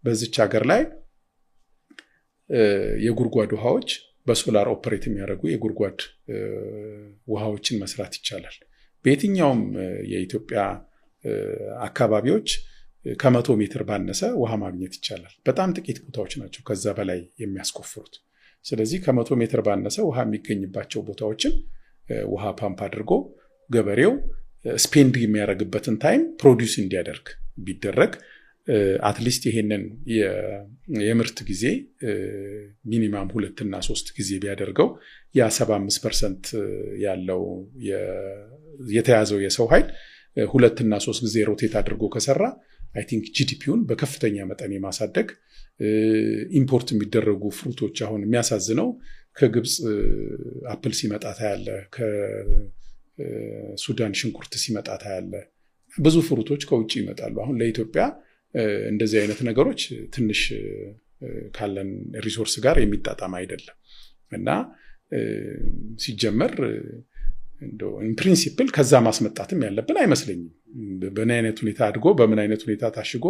Speaker 2: በዚች ሀገር ላይ የጉድጓድ ውሃዎች በሶላር ኦፐሬት የሚያደርጉ የጉድጓድ ውሃዎችን መስራት ይቻላል። በየትኛውም የኢትዮጵያ አካባቢዎች ከ100 ሜትር ባነሰ ውሃ ማግኘት ይቻላል። በጣም ጥቂት ቦታዎች ናቸው ከዛ በላይ የሚያስቆፍሩት። ስለዚህ ከ100 ሜትር ባነሰ ውሃ የሚገኝባቸው ቦታዎችን ውሃ ፓምፕ አድርጎ ገበሬው ስፔንድ የሚያደርግበትን ታይም ፕሮዲውስ እንዲያደርግ ቢደረግ አትሊስት ይሄንን የምርት ጊዜ ሚኒማም 2 እና 3 ጊዜ ቢያደርገው ያ 75% ያለው የተያዘው የሰው ኃይል 2 እና 3 ጊዜ ሮቴት አድርጎ ከሰራ አይ ቲንክ ጂዲፒውን በከፍተኛ መጠን የማሳደግ ኢምፖርት የሚደረጉ ፍሩቶች አሁን የሚያሳዝነው ከግብፅ አፕል ሲመጣ ታያለ፣ ከሱዳን ሽንኩርት ሲመጣ ታያለ። ብዙ ፍሩቶች ከውጭ ይመጣሉ። አሁን ለኢትዮጵያ እንደዚህ አይነት ነገሮች ትንሽ ካለን ሪሶርስ ጋር የሚጣጣም አይደለም እና ሲጀመር እንደው ኢን ፕሪንሲፕል ከዛ ማስመጣትም ያለብን አይመስለኝም። በምን አይነት ሁኔታ አድጎ በምን አይነት ሁኔታ ታሽጎ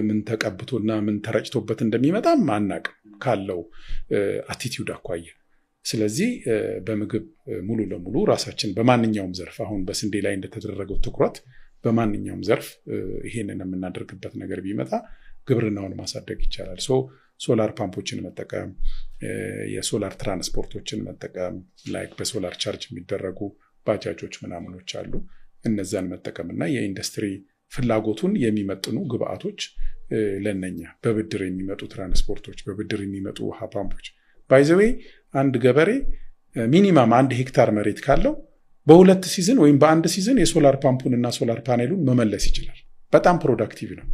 Speaker 2: ምን ተቀብቶና ምን ተረጭቶበት እንደሚመጣም አናቅም ካለው አቲቲዩድ አኳያ። ስለዚህ በምግብ ሙሉ ለሙሉ ራሳችን በማንኛውም ዘርፍ አሁን በስንዴ ላይ እንደተደረገው ትኩረት በማንኛውም ዘርፍ ይሄንን የምናደርግበት ነገር ቢመጣ ግብርናውን ማሳደግ ይቻላል። ሶላር ፓምፖችን መጠቀም፣ የሶላር ትራንስፖርቶችን መጠቀም፣ ላይክ በሶላር ቻርጅ የሚደረጉ ባጃጆች ምናምኖች አሉ። እነዛን መጠቀም እና የኢንዱስትሪ ፍላጎቱን የሚመጥኑ ግብአቶች ለነኛ በብድር የሚመጡ ትራንስፖርቶች፣ በብድር የሚመጡ ውሃ ፓምፖች። ባይዘዌ አንድ ገበሬ ሚኒማም 1 ሄክታር መሬት ካለው በ2 ሲዝን ወይም በአንድ ሲዝን የሶላር ፓምፑን እና ሶላር ፓኔሉን መመለስ ይችላል። በጣም ፕሮዳክቲቭ ነው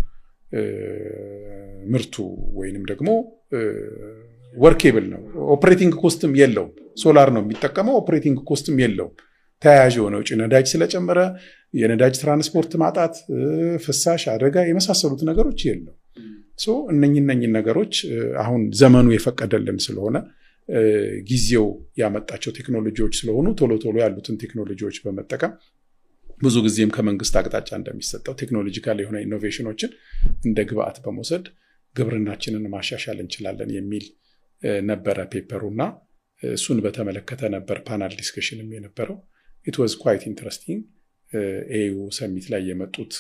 Speaker 2: ምርቱ፣ ወይንም ደግሞ ወርኬብል ነው። ኦፕሬቲንግ ኮስትም የለውም። ሶላር ነው የሚጠቀመው፣ ኦፕሬቲንግ ኮስትም የለውም። ተያያዥ የሆነ ውጭ ነዳጅ ስለጨመረ የነዳጅ ትራንስፖርት ማጣት፣ ፍሳሽ አደጋ የመሳሰሉት ነገሮች የለው። እነኝህ ነገሮች አሁን ዘመኑ የፈቀደልን ስለሆነ ጊዜው ያመጣቸው ቴክኖሎጂዎች ስለሆኑ ቶሎ ያሉትን ቴክኖሎጂዎች በመጠቀም ብዙ ጊዜም ከመንግስት አቅጣጫ እንደሚሰጠው ቴክኖሎጂካል የሆነ ኢኖቬሽኖችን እንደ ግብአት በመውሰድ ግብርናችንን ማሻሻል እንችላለን የሚል ነበረ ፔፐሩና እሱን በተመለከተ ነበር ፓናል ዲስከሽንም የነበረው። it was quite interesting። ኤዩ ሰሚት ላይ የመጡት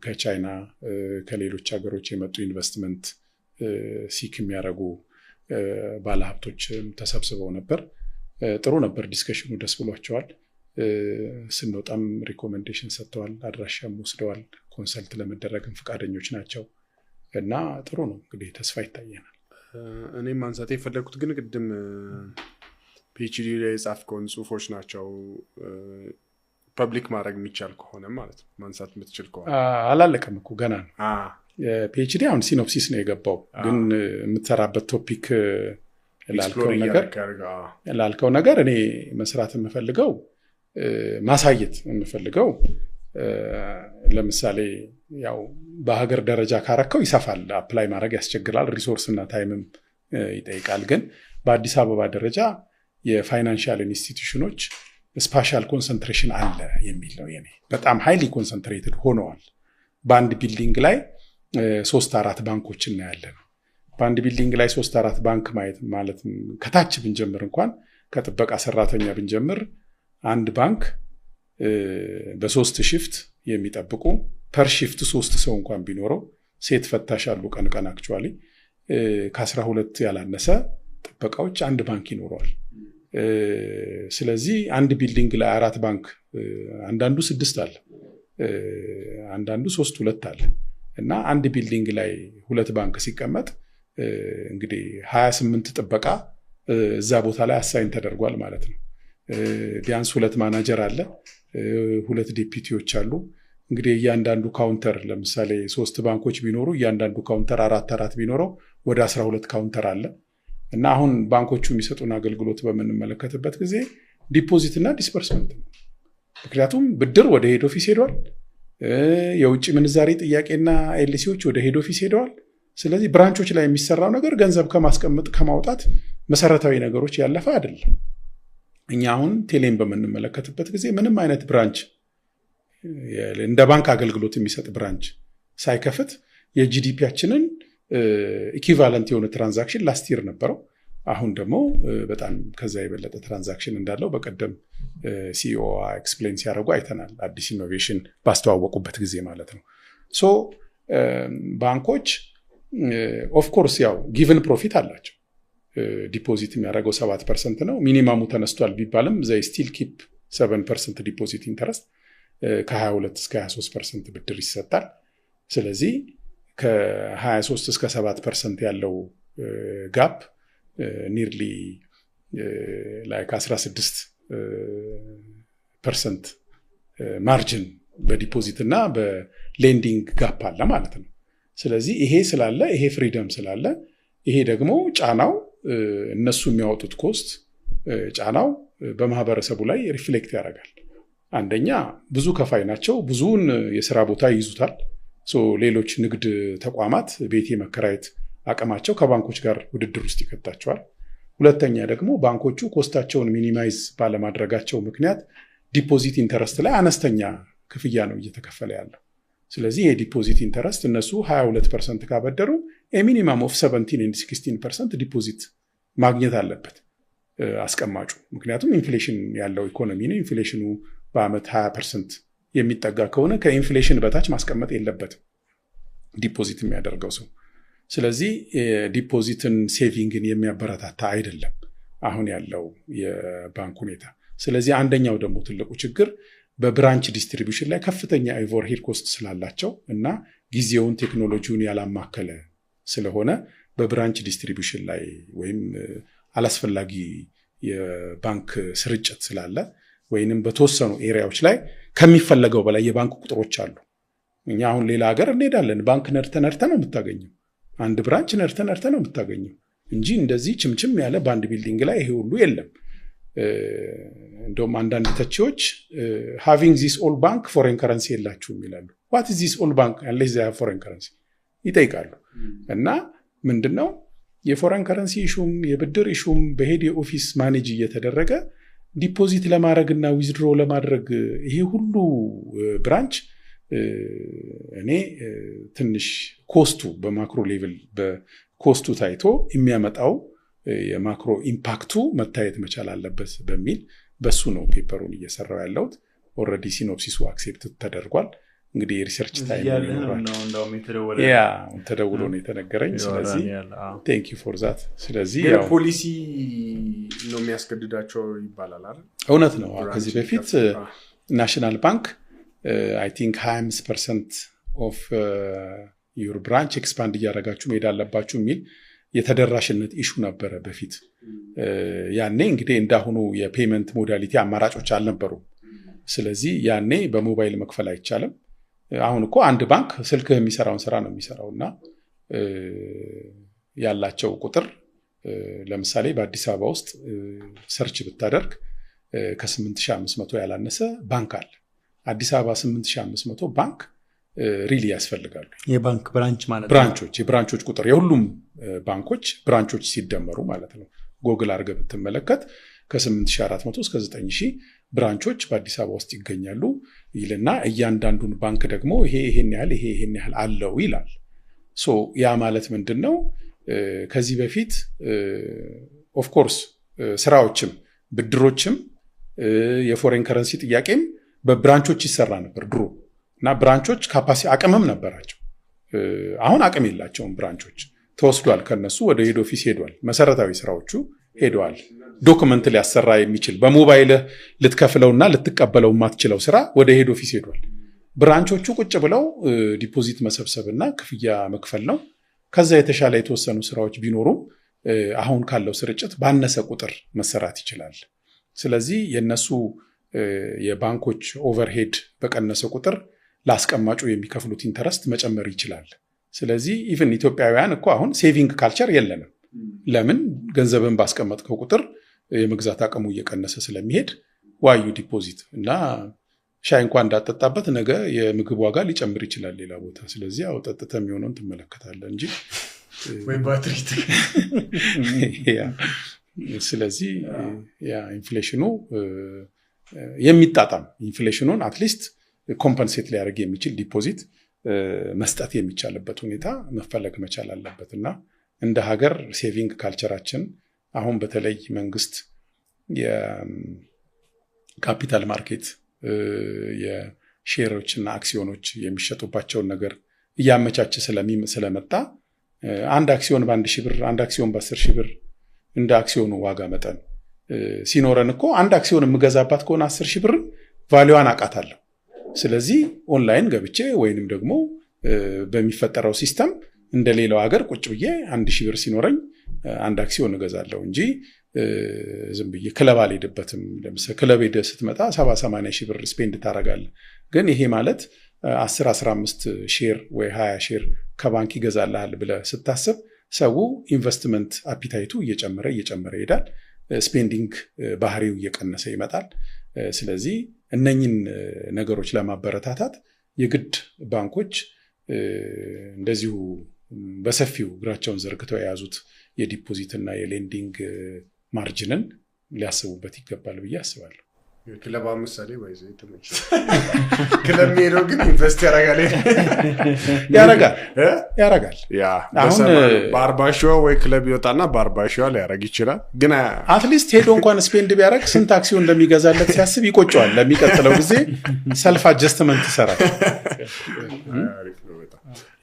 Speaker 2: ከቻይና ከሌሎች ሀገሮች የመጡ ኢንቨስትመንት ሲክ የሚያደርጉ ባለሀብቶች ተሰብስበው ነበር። ጥሩ ነበር ዲስከሽኑ፣ ደስ ብሏቸዋል። ስንወጣም ሪኮሜንዴሽን ሰጥተዋል፣ አድራሻም ወስደዋል። ኮንሰልት ለመደረግም ፈቃደኞች ናቸው እና ጥሩ ነው። እንግዲህ ተስፋ ይታየናል።
Speaker 3: እኔም ማንሳት የፈለግኩት ግን ቅድም ፒኤችዲ ላይ የጻፍከውን ጽሁፎች ናቸው ፐብሊክ ማድረግ የሚቻል ከሆነ ማለት ነው፣ ማንሳት የምትችል ከሆነ።
Speaker 2: አላለቀም እኮ ገና ነው። ፒኤችዲ አሁን ሲኖፕሲስ ነው የገባው፣ ግን የምትሰራበት ቶፒክ ላልከው ነገር እኔ መስራት የምፈልገው ማሳየት የምፈልገው ለምሳሌ ያው በሀገር ደረጃ ካረከው ይሰፋል፣ አፕላይ ማድረግ ያስቸግራል፣ ሪሶርስ እና ታይምም ይጠይቃል። ግን በአዲስ አበባ ደረጃ የፋይናንሻል ኢንስቲትዩሽኖች ስፓሻል ኮንሰንትሬሽን አለ የሚል ነው የኔ። በጣም ሃይሊ ኮንሰንትሬትድ ሆነዋል። በአንድ ቢልዲንግ ላይ 3-4 ባንኮች እናያለን። በአንድ ቢልዲንግ ላይ 3-4 ባንክ ማየት ማለት ከታች ብንጀምር እንኳን ከጥበቃ ሰራተኛ ብንጀምር አንድ ባንክ በ3 ሽፍት የሚጠብቁ ፐር ሽፍት 3 ሰው እንኳን ቢኖረው ሴት ፈታሽ አሉ። ቀን አክቹዋሊ ከ12 ያላነሰ ጥበቃዎች አንድ ባንክ ይኖረዋል። ስለዚህ አንድ ቢልዲንግ ላይ 4 ባንክ፣ አንዳንዱ 6 አለ፣ አንዳንዱ 3-2 አለ እና አንድ ቢልዲንግ ላይ 2 ባንክ ሲቀመጥ እንግዲህ 28 ጥበቃ እዛ ቦታ ላይ አሳይን ተደርጓል ማለት ነው። ቢያንስ 2 ማናጀር አለ፣ 2 ዲፒቲዎች አሉ። እንግዲህ እያንዳንዱ ካውንተር ለምሳሌ 3 ባንኮች ቢኖሩ እያንዳንዱ ካውንተር 4 ቢኖረው ወደ 12 ካውንተር አለ እና አሁን ባንኮቹ የሚሰጡን አገልግሎት በምንመለከትበት ጊዜ ዲፖዚት እና ዲስፐርስመንት ነው። ምክንያቱም ብድር ወደ ሄድ ኦፊስ ሄደዋል፣ የውጭ ምንዛሬ ጥያቄና ኤልሲዎች ወደ ሄድ ኦፊስ ሄደዋል። ስለዚህ ብራንቾች ላይ የሚሰራው ነገር ገንዘብ ከማስቀመጥ ከማውጣት መሰረታዊ ነገሮች ያለፈ አይደለም። እኛ አሁን ቴሌን በምንመለከትበት ጊዜ ምንም አይነት ብራንች እንደ ባንክ አገልግሎት የሚሰጥ ብራንች ሳይከፍት የጂዲፒያችንን ኢኩቫለንት የሆነ ትራንዛክሽን ላስት ይር ነበረው። አሁን ደግሞ በጣም ከዛ የበለጠ ትራንዛክሽን እንዳለው በቀደም ሲኢኦ ኤክስፕሌን ሲያደርጉ አይተናል። አዲስ ኢኖቬሽን ባስተዋወቁበት ጊዜ ማለት ነው። ባንኮች ኦፍኮርስ ያው ጊቭን ፕሮፊት አላቸው። ዲፖዚት የሚያደርገው 7% ነው። ሚኒማሙ ተነስቷል ቢባልም ዘይ ስቲል ኪፕ 7% ዲፖዚት ኢንተረስት፣ ከ22 እስከ 23% ብድር ይሰጣል። ስለዚህ ከ23 እስከ 7% ያለው ጋፕ ኒርሊ ላይክ 16% ማርጅን በዲፖዚት እና በሌንዲንግ ጋፕ አለ ማለት ነው። ስለዚህ ይሄ ስላለ፣ ይሄ ፍሪደም ስላለ፣ ይሄ ደግሞ ጫናው እነሱ የሚያወጡት ኮስት ጫናው በማህበረሰቡ ላይ ሪፍሌክት ያደርጋል። አንደኛ ብዙ ከፋይ ናቸው፣ ብዙውን የስራ ቦታ ይይዙታል። ሌሎች ንግድ ተቋማት ቤት የመከራየት አቅማቸው ከባንኮች ጋር ውድድር ውስጥ ይከታቸዋል። ሁለተኛ ደግሞ ባንኮቹ ኮስታቸውን ሚኒማይዝ ባለማድረጋቸው ምክንያት ዲፖዚት ኢንተረስት ላይ አነስተኛ ክፍያ ነው እየተከፈለ ያለው። ስለዚህ የዲፖዚት ኢንተረስት እነሱ 22% ካበደሩ ሚኒማም ኦፍ 17 and 16% ዲፖዚት ማግኘት አለበት አስቀማጩ። ምክንያቱም ኢንፍሌሽን ያለው ኢኮኖሚ ነው። ኢንፍሌሽኑ በአመት 20% የሚጠጋ ከሆነ ከኢንፍሌሽን በታች ማስቀመጥ የለበትም ዲፖዚት የሚያደርገው ሰው። ስለዚህ ዲፖዚትን ሴቪንግን የሚያበረታታ አይደለም አሁን ያለው የባንክ ሁኔታ። ስለዚህ አንደኛው ደግሞ ትልቁ ችግር በብራንች ዲስትሪቢዩሽን ላይ ከፍተኛ ኦቨርሄድ ኮስት ስላላቸው እና ጊዜውን ቴክኖሎጂውን ያላማከለ ስለሆነ በብራንች ዲስትሪቢዩሽን ላይ ወይም አላስፈላጊ የባንክ ስርጭት ስላለ ወይንም በተወሰኑ ኤሪያዎች ላይ ከሚፈለገው በላይ የባንክ ቁጥሮች አሉ። እኛ አሁን ሌላ ሀገር እንሄዳለን፣ ባንክ ነርተ ነው የምታገኘው፣ አንድ ብራንች ነርተ ነው የምታገኘው እንጂ እንደዚህ ችምችም ያለ በአንድ ቢልዲንግ ላይ ይሄ ሁሉ የለም። እንደውም አንዳንድ ተቺዎች having this all bank foreign currency የላችሁም ይላሉ። what is this all bank unless they have foreign currency ይጠይቃሉ። እና ምንድነው የፎሬን ከረንሲ ኢሹም የብድር ኢሹም በሄድ የኦፊስ ማኔጅ እየተደረገ ዲፖዚት ለማድረግና ዊዝድሮ ለማድረግ ይሄ ሁሉ ብራንች እኔ ትንሽ ኮስቱ በማክሮ ሌቭል በኮስቱ ታይቶ የሚያመጣው የማክሮ ኢምፓክቱ መታየት መቻል አለበት በሚል በሱ ነው ፔፐሩን እየሰራው ያለሁት። ኦልሬዲ ሲኖፕሲሱ አክሴፕት ተደርጓል። እንግዲህ የሪሰርች ታይም ተደውሎ ነው የተነገረኝ። ስለዚህ ቴንክ ዩ ፎር ዛት። ስለዚህ
Speaker 3: ያው ፖሊሲ ነው የሚያስገድዳቸው ይባላል አይደል?
Speaker 2: እውነት ነው። ከዚህ በፊት ናሽናል ባንክ አይ ቲንክ 25% ኦፍ ዩር ብራንች ኤክስፓንድ እያደረጋችሁ መሄድ አለባችሁ የሚል የተደራሽነት ኢሹ ነበረ በፊት። ያኔ እንግዲህ እንዳሁኑ የፔመንት ሞዳሊቲ አማራጮች አልነበሩም። ስለዚህ ያኔ በሞባይል መክፈል አይቻልም። አሁን እኮ አንድ ባንክ ስልክ የሚሰራውን ስራ ነው የሚሰራውና ያላቸው ቁጥር ለምሳሌ በአዲስ አበባ ውስጥ ሰርች ብታደርግ ከ8500 ያላነሰ ባንክ አለ። አዲስ አበባ 8500 ባንክ ሪሊ ያስፈልጋሉ።
Speaker 4: የባንክ ብራንች ማለት
Speaker 2: ብራንቾች የብራንቾች ቁጥር የሁሉም ባንኮች ብራንቾች ሲደመሩ ማለት ነው። ጎግል አድርገህ ብትመለከት ከ8400 እስከ 9000 ብራንቾች በአዲስ አበባ ውስጥ ይገኛሉ ይልና እያንዳንዱን ባንክ ደግሞ ይሄን ያህል አለው ይላል። ሶ ያ ማለት ምንድነው? ከዚህ በፊት ኦፍ ኮርስ ስራዎችም ብድሮችም የፎሬን ከረንሲ ጥያቄም በብራንቾች ይሰራ ነበር ድሮ እና ብራንቾች አቅምም ነበራቸው። አሁን አቅም የላቸውም። ብራንቾች ተወስዷል፣ ከነሱ ወደ ሄድ ኦፊስ ሄዷል። መሰረታዊ ስራዎቹ ሄደዋል። ዶክመንት ሊያሰራ የሚችል በሞባይል ልትከፍለውና ልትቀበለው የማትችለው ስራ ወደ ሄድ ኦፊስ ሄዷል። ብራንቾቹ ቁጭ ብለው ዲፖዚት መሰብሰብና ክፍያ መክፈል ነው። ከዛ የተሻለ የተወሰኑ ስራዎች ቢኖሩም አሁን ካለው ስርጭት ባነሰ ቁጥር መሰራት ይችላል። ስለዚህ የነሱ የባንኮች ኦቨርሄድ በቀነሰ ቁጥር ላስቀማጩ የሚከፍሉት ኢንተረስት መጨመር ይችላል። ስለዚህ ኢቭን ኢትዮጵያውያን እኮ አሁን ሴቪንግ ካልቸር የለንም። ለምን? ገንዘብን ባስቀመጥከው ቁጥር የመግዛት አቅሙ እየቀነሰ ስለሚሄድ ዋዩ ዲፖዚት እና ሻይ እንኳን እንዳጠጣበት ነገ የምግብ ዋጋ ሊጨምር ይችላል ሌላ ቦታ። ስለዚህ ያው ጠጥተህ የሚሆነውን ትመለከታለህ እንጂ
Speaker 4: ወይ ባትሪ
Speaker 2: ስለዚህ ያ ኢንፍሌሽኑ የሚጣጣም ኢንፍሌሽኑን አትሊስት ኮምፐንሴት ሊያደርግ የሚችል ዲፖዚት መስጠት የሚቻልበት ሁኔታ መፈለግ መቻል አለበት እና እንደ ሀገር ሴቪንግ ካልቸራችን አሁን በተለይ መንግስት የካፒታል ማርኬት የሼሮችና አክሲዮኖች የሚሸጡባቸውን ነገር እያመቻቸ ስለመጣ አንድ አክሲዮን በ1,000 ብር፣ አንድ አክሲዮን በ10,000 ብር እንደ አክሲዮኑ ዋጋ መጠን ሲኖረን እኮ አንድ አክሲዮን የምገዛባት ከሆነ 10,000 ብር ቫሊዋን አውቃታለሁ። ስለዚህ ኦንላይን ገብቼ ወይንም ደግሞ በሚፈጠረው ሲስተም እንደሌላው ሀገር ቁጭ ብዬ 1,000 ብር ሲኖረኝ አንድ አክሲዮን እገዛለሁ እንጂ ዝም ብዬ ክለብ አልሄድበትም። ለምሳሌ ክለብ ሄደህ ስትመጣ 70-80 ሺህ ብር ስፔንድ ታደርጋለህ። ግን ይሄ ማለት 10-15 ሼር ወይ 20 ሼር ከባንክ ይገዛልሃል ብለህ ስታስብ ሰው ኢንቨስትመንት አፒታይቱ እየጨመረ ይሄዳል። ስፔንዲንግ ባህሪው እየቀነሰ ይመጣል። ስለዚህ እነኝን ነገሮች ለማበረታታት የግድ ባንኮች እንደዚሁ በሰፊው እግራቸውን ዘርግተው የያዙት የዲፖዚት እና የሌንዲንግ ማርጅንን ሊያስቡበት ይገባል ብዬ አስባለሁ።
Speaker 3: ክለብ ምሳሌ ወይስ ተመች ክለብ ሄዶ ግን ኢንቨስት
Speaker 2: ያረጋል
Speaker 3: ያ አሁን በ40 ወይ ክለብ ይወጣና በ40 ላይ ያረግ ይችላል ግን
Speaker 2: አትሊስት ሄዶ እንኳን ስፔንድ ቢያረግ ስንት አክሲዮን እንደሚገዛለት ሲያስብ ይቆጨዋል ለሚቀጥለው ጊዜ ሰልፍ አጀስትመንት ይሰራል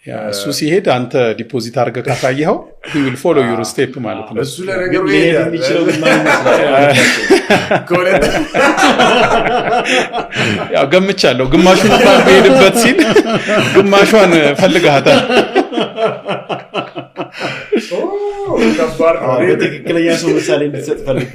Speaker 2: ያ እሱ ሲሄድ አንተ ዲፖዚት አድርገህ ካሳየኸው he will follow your step ማለት ነው
Speaker 3: እሱ ለነገሩ ይሄዳል
Speaker 4: የሚችለው ምን ይመስላል
Speaker 2: ያው ገምቻለሁ ግማሹን እንኳን በሄድበት ሲል ግማሿን ፈልጋታል
Speaker 4: በትክክለኛ ሰው ምሳሌ እንድትሰጥ ፈልጌ